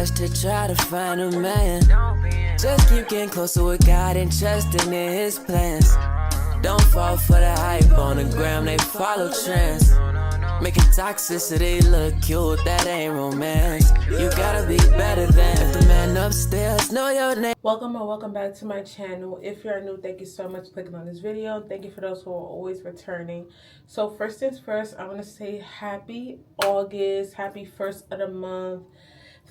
rush to try to find a man. Just keep getting closer with God and trusting in his plans. Don't fall for the hype on the gram, they follow trends. Making toxicity look cute, that ain't romance. You gotta be better than the man upstairs, know your name. Welcome or welcome back to my channel. If you're new, thank you so much for clicking on this video. Thank you for those who are always returning. So first things first, I want to say happy August, happy first of the month.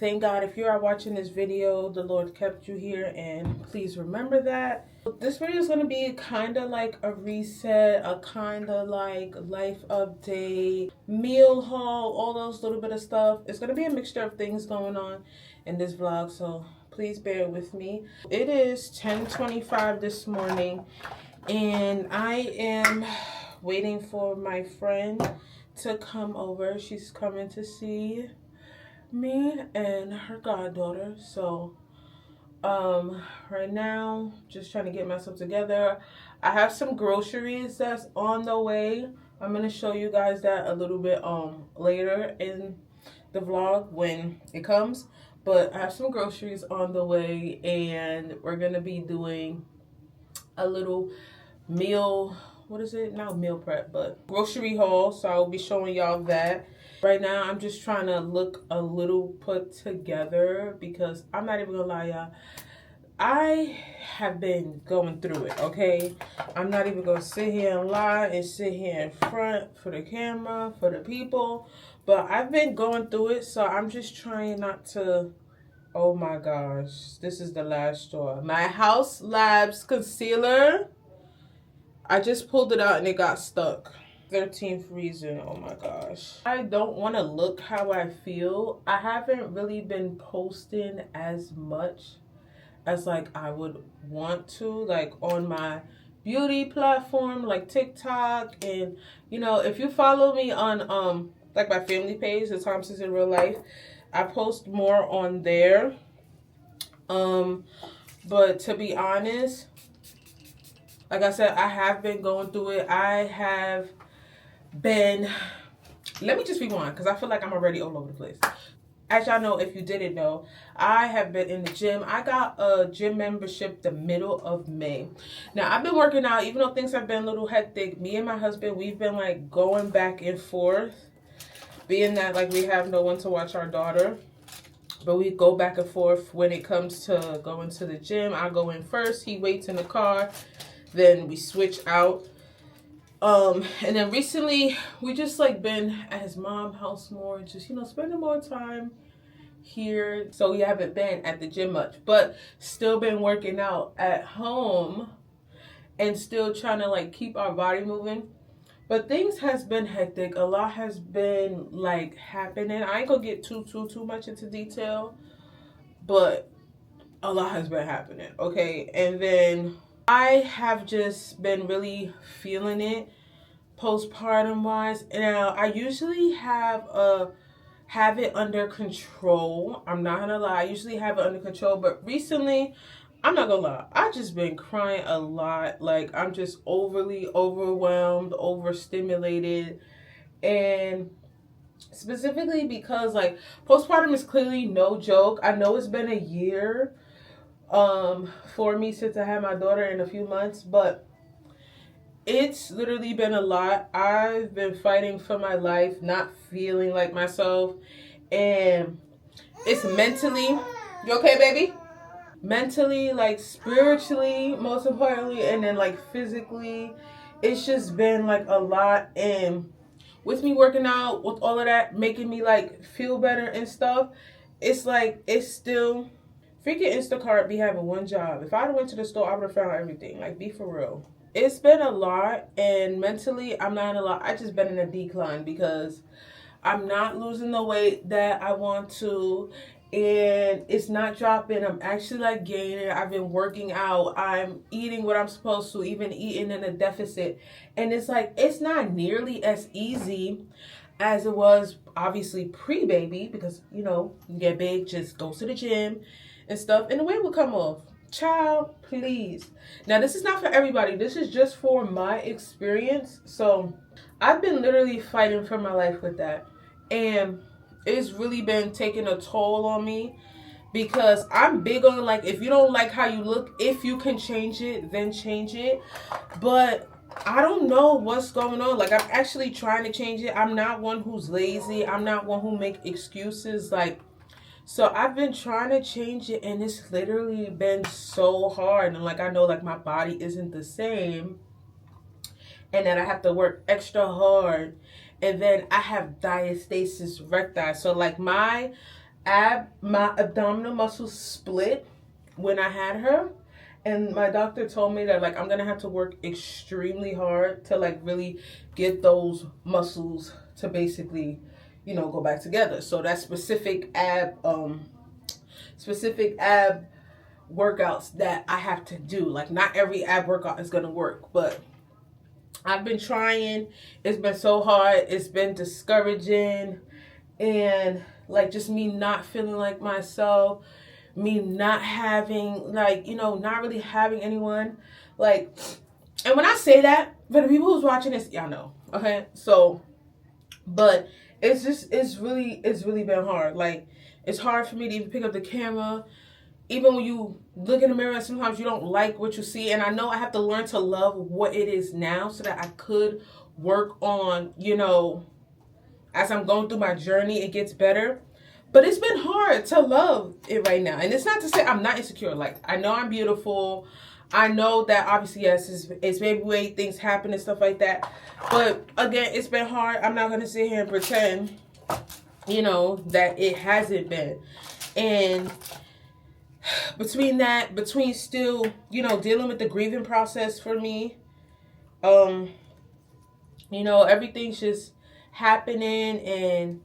Thank God if you are watching this video, the Lord kept you here, and please remember that. This video is going to be kind of like a reset, a kind of like life update, meal haul, all those little bit of stuff. It's going to be a mixture of things going on in this vlog, so please bear with me. It is 10:25 this morning, and I am waiting for my friend to come over. She's coming to see me and her goddaughter. So right now, just trying to get myself together. I have some groceries that's on the way. I'm gonna show you guys that a little bit later in the vlog when it comes. But I have some groceries on the way, and we're gonna be doing a little meal, what is it? Not meal prep, but grocery haul. So I'll be showing y'all that. Right now, I'm just trying to look a little put together because I'm not even gonna lie, y'all. I have been going through it, okay? I'm not even gonna sit here and lie and sit here in front for the camera, for the people. But I've been going through it, so I'm just trying not to. Oh my gosh, this is the last straw. My House Labs concealer, I just pulled it out and it got stuck. 13th reason, oh my gosh. I don't want to look how I feel. I haven't really been posting as much as like I would want to, like on my beauty platform like TikTok. And you know, if you follow me on like my family page, The Thompsons in Real Life, I post more on there. But to be honest, like I said, I have been going through it. I have been, let me just rewind because I feel like I'm already all over the place. As y'all know, if you didn't know, I have been in the gym. I got a gym membership the middle of May. Now, I've been working out, even though things have been a little hectic. Me and my husband, we've been like going back and forth, being that like we have no one to watch our daughter. But we go back and forth when it comes to going to the gym. I go in first, he waits in the car, then we switch out. And then recently we just like been at his mom's house more, just, you know, spending more time here. So we haven't been at the gym much, but still been working out at home and still trying to like keep our body moving. But things has been hectic. A lot has been like happening. I ain't gonna get too much into detail, but a lot has been happening, okay? And then I have just been really feeling it postpartum wise. Now, I usually have it under control. I'm not gonna lie, I usually have it under control, but recently, I'm not gonna lie, I just been crying a lot. Like, I'm just overly overwhelmed, overstimulated, and specifically because like postpartum is clearly no joke. I know it's been a year for me since I had my daughter in a few months, but it's literally been a lot. I've been fighting for my life, not feeling like myself, and it's mentally, you okay, baby? Mentally, like spiritually, most importantly, and then like physically, it's just been like a lot. And with me working out, with all of that making me like feel better and stuff, it's like it's still freaking Instacart be having one job. If I'd went to the store, I would have found everything. Like, be for real. It's been a lot, and mentally, I'm not gonna lie, I just been in a decline because I'm not losing the weight that I want to, and it's not dropping. I'm actually like gaining. I've been working out. I'm eating what I'm supposed to, even eating in a deficit. And it's like, it's not nearly as easy as it was obviously pre-baby, because, you know, you get big, just go to the gym and stuff, and the weight will come off. Child, please. Now, this is not for everybody. This is just for my experience. So I've been literally fighting for my life with that. And it's really been taking a toll on me. because I'm big on, like, if you don't like how you look, if you can change it, then change it. But I don't know what's going on. Like, I'm actually trying to change it. I'm not one who's lazy. I'm not one who make excuses. Like, so I've been trying to change it, and it's literally been so hard. And like, I know like my body isn't the same, and then I have to work extra hard. And then I have diastasis recti. So like my abdominal muscles split when I had her. And my doctor told me that like I'm gonna have to work extremely hard to like really get those muscles to basically, you know, go back together. So that's specific ab workouts that I have to do. Like, not every ab workout is gonna work, but I've been trying. It's been so hard. It's been discouraging, and like just me not feeling like myself, me not having, like, you know, not really having anyone. Like, and when I say that, for the people who's watching this, y'all know, okay? So, but it's really been hard. Like, it's hard for me to even pick up the camera. Even when you look in the mirror, sometimes you don't like what you see. And I know I have to learn to love what it is now so that I could work on, you know, as I'm going through my journey, it gets better. But it's been hard to love it right now. And it's not to say I'm not insecure. Like, I know I'm beautiful. I know that obviously, yes, it's maybe way things happen and stuff like that. But again, it's been hard. I'm not going to sit here and pretend, you know, that it hasn't been. And between still, you know, dealing with the grieving process for me, you know, everything's just happening, and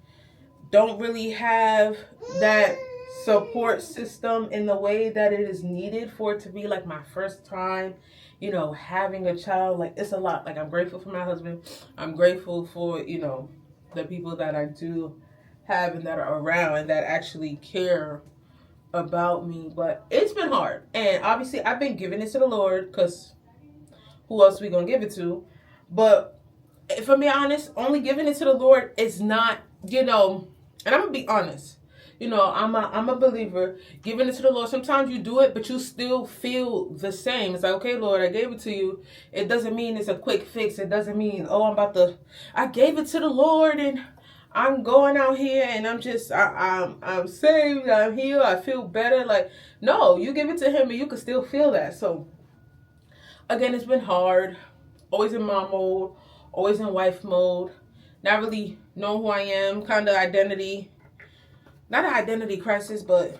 don't really have that support system in the way that it is needed for it to be like my first time, you know, having a child. Like, it's a lot. Like, I'm grateful for my husband. I'm grateful for, you know, the people that I do have and that are around and that actually care about me. But it's been hard, and obviously I've been giving it to the Lord, because who else we gonna give it to? But if I'm being honest, only giving it to the Lord is not, you know, and I'm gonna be honest, you know, I'm a believer. Giving it to the Lord, sometimes you do it but you still feel the same. It's like, okay, Lord, I gave it to you. It doesn't mean it's a quick fix. It doesn't mean, oh, I gave it to the Lord and I'm going out here and I'm saved, I'm healed, I feel better. Like, no, you give it to him and you can still feel that. So again, it's been hard. Always in mom mode, always in wife mode, not really knowing who I am, kind of identity, not an identity crisis, but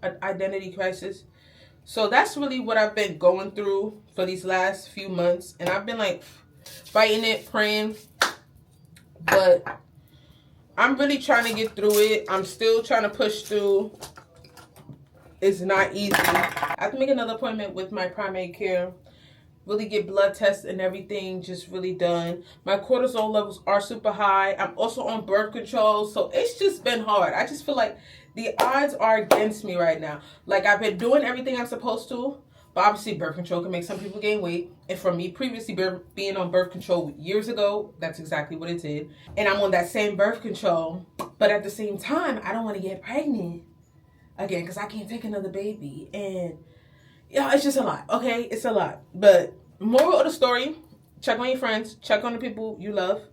an identity crisis. So that's really what I've been going through for these last few months. And I've been like fighting it, praying, but I'm really trying to get through it. I'm still trying to push through. It's not easy. I have to make another appointment with my primary care. Really get blood tests and everything just really done. My cortisol levels are super high. I'm also on birth control. So it's just been hard. I just feel like the odds are against me right now. Like, I've been doing everything I'm supposed to. But obviously birth control can make some people gain weight. And for me, previously being on birth control years ago, that's exactly what it did. And I'm on that same birth control. But at the same time, I don't want to get pregnant again because I can't take another baby. And yeah, it's just a lot. Okay, it's a lot. But moral of the story, check on your friends. Check on the people you love.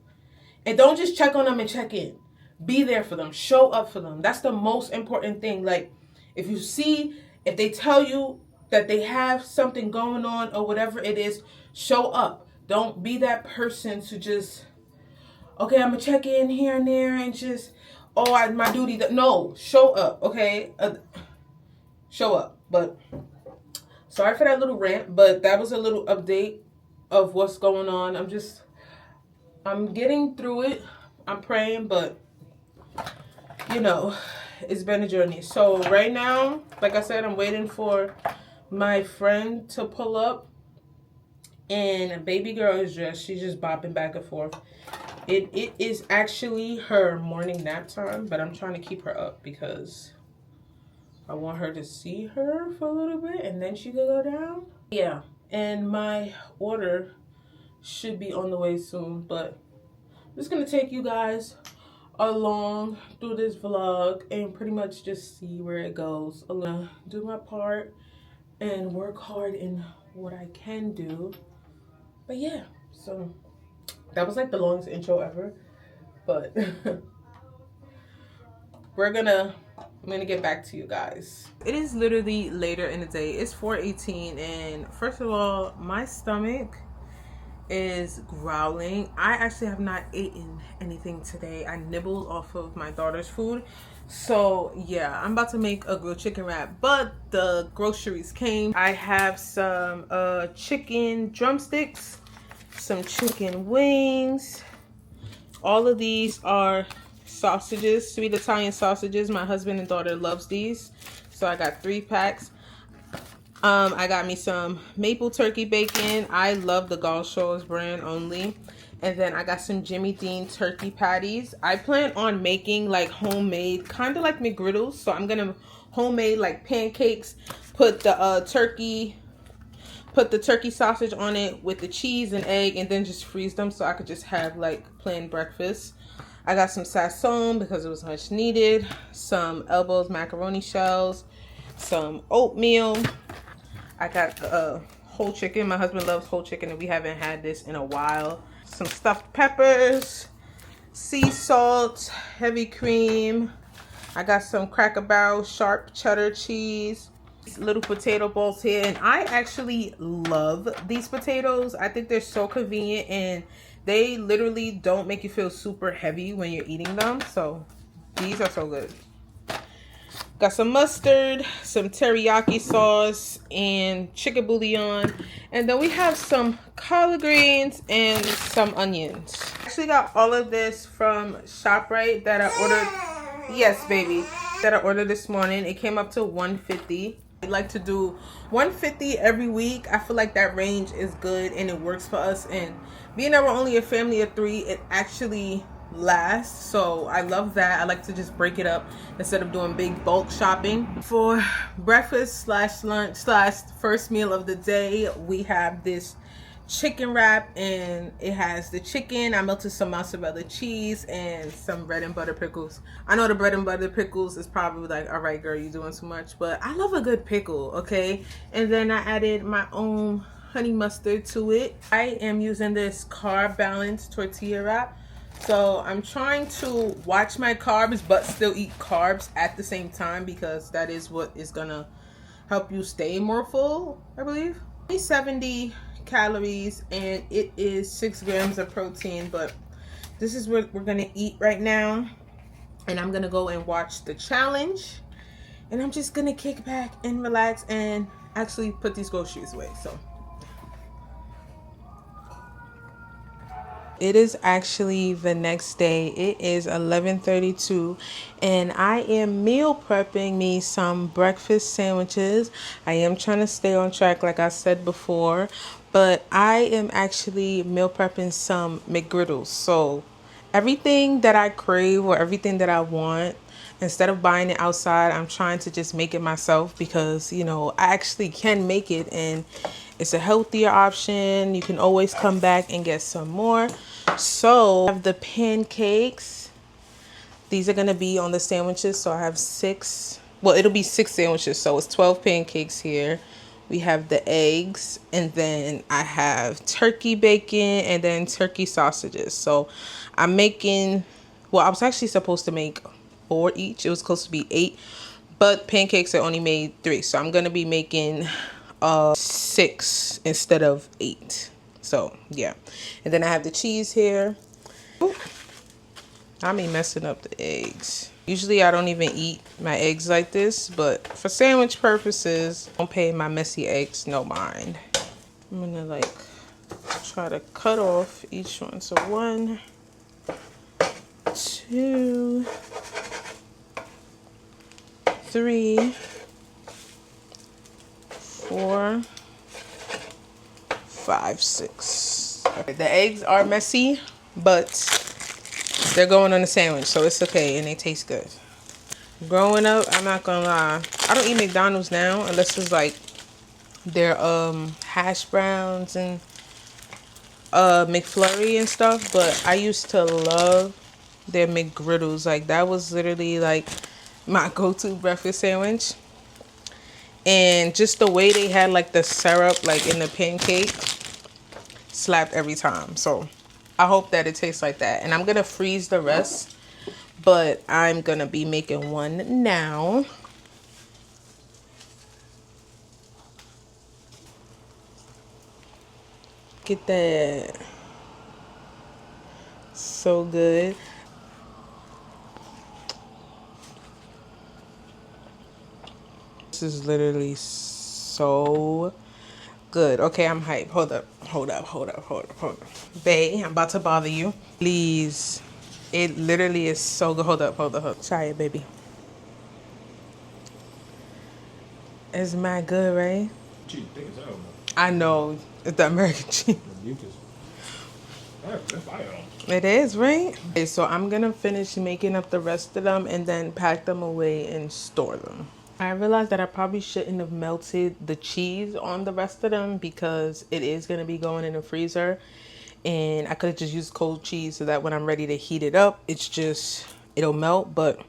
And don't just check on them and check in. Be there for them. Show up for them. That's the most important thing. Like, if they tell you that they have something going on or whatever it is, show up. Don't be that person to just, okay, I'm going to check in here and there and just, my duty. No, show up, okay? Show up. But sorry for that little rant, but that was a little update of what's going on. I'm getting through it. I'm praying, but, you know, it's been a journey. So right now, like I said, I'm waiting for my friend to pull up, and baby girl is she's just bopping back and forth. It is actually her morning nap time, but I'm trying to keep her up because I want her to see her for a little bit and then she can go down. Yeah, and my order should be on the way soon, but I'm just gonna take you guys along through this vlog and pretty much just see where it goes. I'm gonna do my part and work hard in what I can do. But yeah, so that was like the longest intro ever. But I'm gonna get back to you guys. It is literally later in the day. It's 4:18, and first of all, my stomach is growling. I actually have not eaten anything today. I nibbled off of my daughter's food. So yeah, I'm about to make a grilled chicken wrap, but the groceries came. I have some chicken drumsticks, some chicken wings. All of these are sausages, sweet Italian sausages. My husband and daughter loves these, so I got 3 packs. I got me some maple turkey bacon. I love the Gall Shows brand only. And then I got some Jimmy Dean turkey patties. I plan on making like homemade, kind of like McGriddles. So I'm gonna homemade like pancakes, put the turkey sausage on it with the cheese and egg, and then just freeze them so I could just have like plain breakfast. I got some sazon because it was much needed, some Elbows macaroni shells, some oatmeal. I got whole chicken. My husband loves whole chicken and we haven't had this in a while. Some stuffed peppers, sea salt, heavy cream. I got some Cracker Barrel sharp cheddar cheese. These little potato balls here, and I actually love these potatoes. I think they're so convenient and they literally don't make you feel super heavy when you're eating them. So these are so good. Got some mustard, some teriyaki sauce, and chicken bouillon. And then we have some collard greens and some onions. Actually got all of this from ShopRite that I ordered. Yes, baby. That I ordered this morning. It came up to $150. I like to do $150 every week. I feel like that range is good and it works for us. And being that we're only a family of 3, it actually lasts. So I love that. I like to just break it up instead of doing big bulk shopping. For breakfast slash lunch slash first meal of the day, we have this chicken wrap, and it has the chicken. I melted some mozzarella cheese and some bread and butter pickles. I know the bread and butter pickles is probably like, all right girl, you're doing too much, but I love a good pickle, okay? And then I added my own honey mustard to it. I am using this carb balanced tortilla wrap. So I'm trying to watch my carbs but still eat carbs at the same time, because that is what is gonna help you stay more full, I believe. 70 calories, and it is 6 grams of protein. But this is what we're gonna eat right now, and I'm gonna go and watch the challenge, and I'm just gonna kick back and relax and actually put these groceries away. So it is actually the next day. It is 11:32 and I am meal prepping me some breakfast sandwiches. I am trying to stay on track like I said before, but I am actually meal prepping some McGriddles. So everything that I crave or everything that I want, instead of buying it outside, I'm trying to just make it myself, because you know I actually can make it and it's a healthier option. You can always come back and get some more. So I have the pancakes. These are going to be on the sandwiches. So I have 6. Well, it'll be 6 sandwiches. So it's 12 pancakes here. We have the eggs. And then I have turkey bacon and then turkey sausages. So I'm making... Well, I was actually supposed to make 4 each. It was supposed to be 8. But pancakes, I only made 3. So I'm going to be making 6 instead of 8. So yeah, and then I have the cheese here. Ooh, I mean messing up the eggs. Usually I don't even eat my eggs like this, but for sandwich purposes, I don't pay my messy eggs no mind. I'm gonna like try to cut off each one. So 1, 2, 3, 4, 5, 6. Okay, the eggs are messy, but they're going on a sandwich, so it's okay, and they taste good. Growing up, I'm not gonna lie, I don't eat McDonald's now unless it's like their hash browns and McFlurry and stuff. But I used to love their McGriddles. Like, that was literally like my go-to breakfast sandwich. And just the way they had like the syrup like in the pancake slapped every time. So I hope that it tastes like that. And I'm gonna freeze the rest, but I'm gonna be making one now. Get that. So good. This is literally so good. Okay, I'm hyped. Hold up. Bae, I'm about to bother you. Please. It literally is so good. Hold up. Try it, baby. It's mad good, right? Cheese thick as hell, man. I know. It's the American cheese. The mucus. That's fire though. It is, right? Okay, so I'm gonna finish making up the rest of them and then pack them away and store them. I realized that I probably shouldn't have melted the cheese on the rest of them because it is gonna be going in the freezer. And I could have just used cold cheese so that when I'm ready to heat it up, it'll melt, but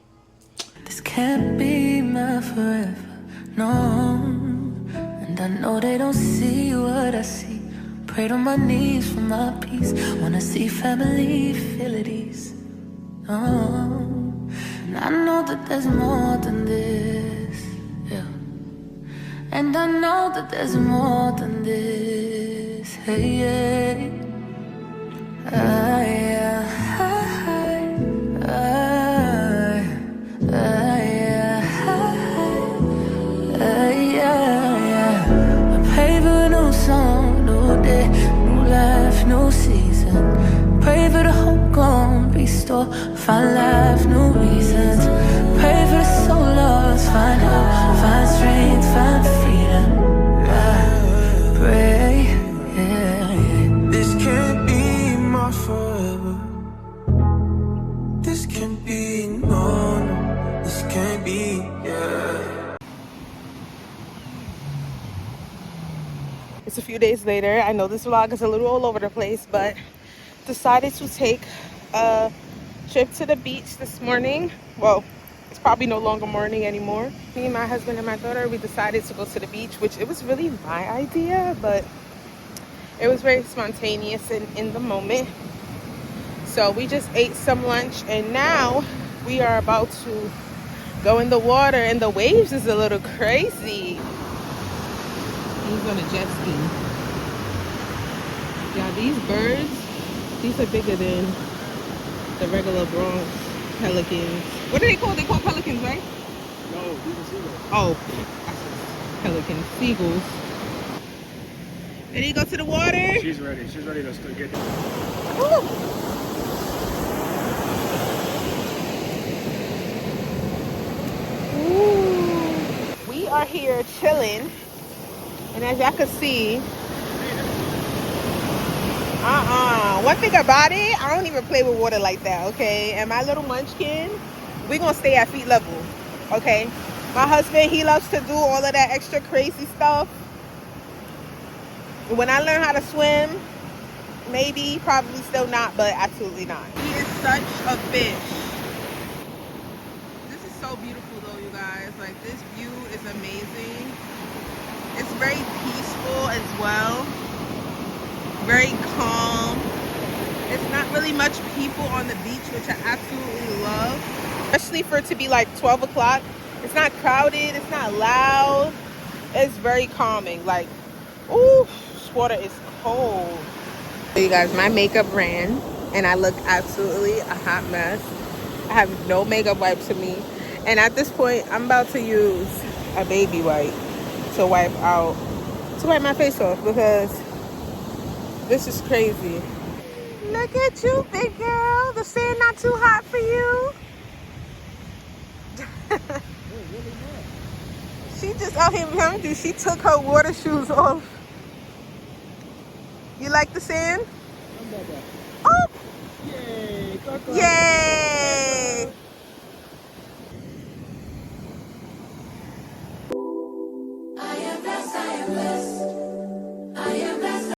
This can't be my forever, no. And I know they don't see what I see. Prayed on my knees for my peace. Wanna see family feel at ease. Oh, and I know that there's more than this, yeah. And I know that there's more than this, hey, yeah. I pray for a new song, new day, new life, new season. Pray for the hope gone, restore, find life, new reasons. Pray for the soul lost, find hope, find strength, find freedom. I pray, yeah. This can't be my forever. This can't be, no, this can't be, yeah. it's a few days later. I know this vlog is a little all over the place, but decided to take a trip to the beach this morning. Well, it's probably no longer morning anymore. Me and my husband and my daughter, we decided to go to the beach, which it was really my idea, but it was very spontaneous and in the moment. So we just ate some lunch and now we are about to go in the water, and the waves is a little crazy. He's on a jet ski. Yeah, these birds, these are bigger than the regular Bronx pelicans. What are they called? They call pelicans, right? No, these are seagulls. Oh, pelicans, seagulls. Ready to go to the water? She's ready. She's ready to get there. Woo! Ooh. We are here chilling, and as y'all can see, one thing about it, I don't even play with water like that, okay? And my little munchkin, we're gonna stay at feet level, okay? My husband, he loves to do all of that extra crazy stuff. When I learn how to swim, maybe, probably still not, but absolutely not. He is such a fish. This is so beautiful though, you guys. Like, this view is amazing. It's very peaceful as well. Very calm. It's not really much people on the beach, which I absolutely love. Especially for it to be like 12 o'clock. It's not crowded, it's not loud. It's very calming. Like, ooh, this water is cold. So you guys, my makeup ran and I look absolutely a hot mess. I have no makeup wipes to me. And at this point, I'm about to use a baby wipe to wipe my face off because this is crazy. Look at you, big girl. The sand not too hot for you. She just out here behind you. She took her water shoes off. You like the sand?